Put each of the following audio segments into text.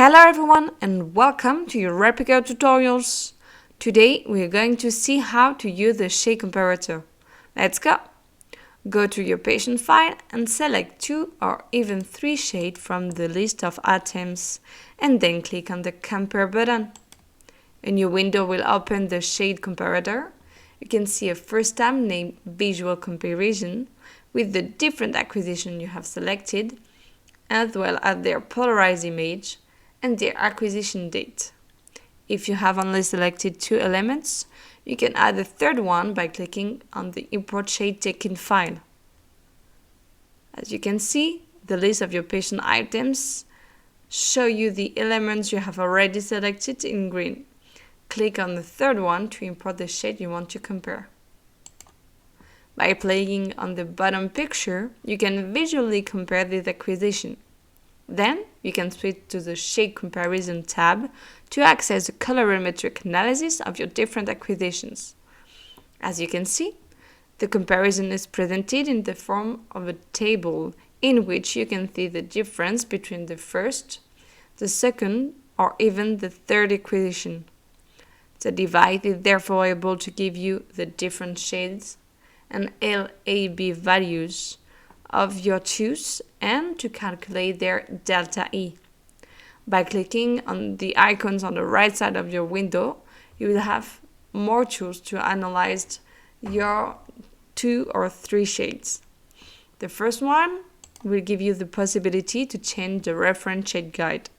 Hello everyone and welcome to your Rayplicker tutorials. Today we are going to see how to use the shade comparator. Let's go! Go to your patient file and select 2 or even 3 shades from the list of items and then click on the compare button. A new window will open the shade comparator. You can see a first tab named Visual Comparison with the different acquisition you have selected, as well as their polarized image and their acquisition date. If you have only selected 2 elements, you can add a third one by clicking on the Import Shade Taken file. As you can see, the list of your patient items show you the elements you have already selected in green. Click on the third one to import the shade you want to compare. By clicking on the bottom picture, you can visually compare this acquisition. Then, you can switch to the Shade Comparison tab to access the colorimetric analysis of your different acquisitions. As you can see, the comparison is presented in the form of a table in which you can see the difference between the first, the second, or even the third acquisition. The device is therefore able to give you the different shades and LAB values of your choice and to calculate their delta E. By clicking on the icons on the right side of your window, you will have more tools to analyze your 2 or 3 shades. The first one will give you the possibility to change the reference shade guide.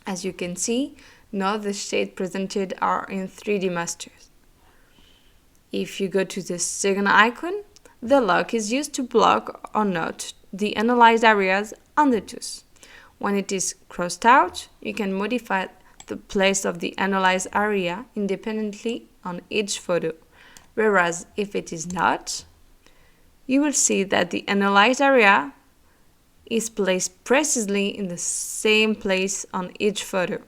As you can see, now the shades presented are in 3D masters. If you go to the second icon, the lock is used to block or not the analyzed areas on the tooth. When it is crossed out, you can modify the place of the analyzed area independently on each photo, whereas if it is not, you will see that the analyzed area is placed precisely in the same place on each photo.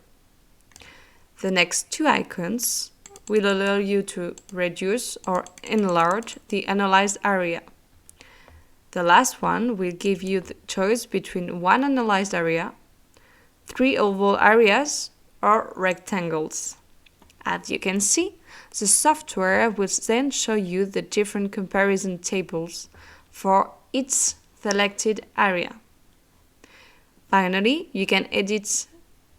The next 2 icons will allow you to reduce or enlarge the analyzed area. The last one will give you the choice between 1 analyzed area, 3 oval areas, or rectangles. As you can see, the software will then show you the different comparison tables for each selected area. Finally, you can edit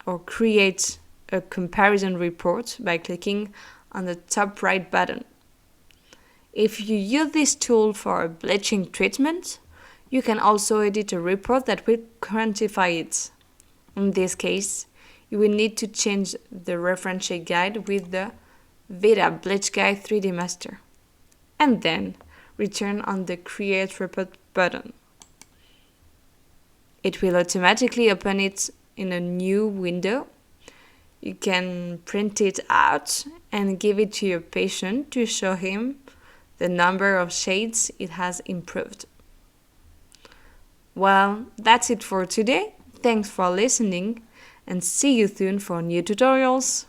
or create a comparison report by clicking on the top right button. If you use this tool for a bleaching treatment, you can also edit a report that will quantify it. In this case, you will need to change the reference shade guide with the Vita Bleach Guide 3D Master, and then return on the Create Report button. It will automatically open it in a new window. You can print it out and give it to your patient to show him the number of shades it has improved. Well, that's it for today. Thanks for listening and see you soon for new tutorials.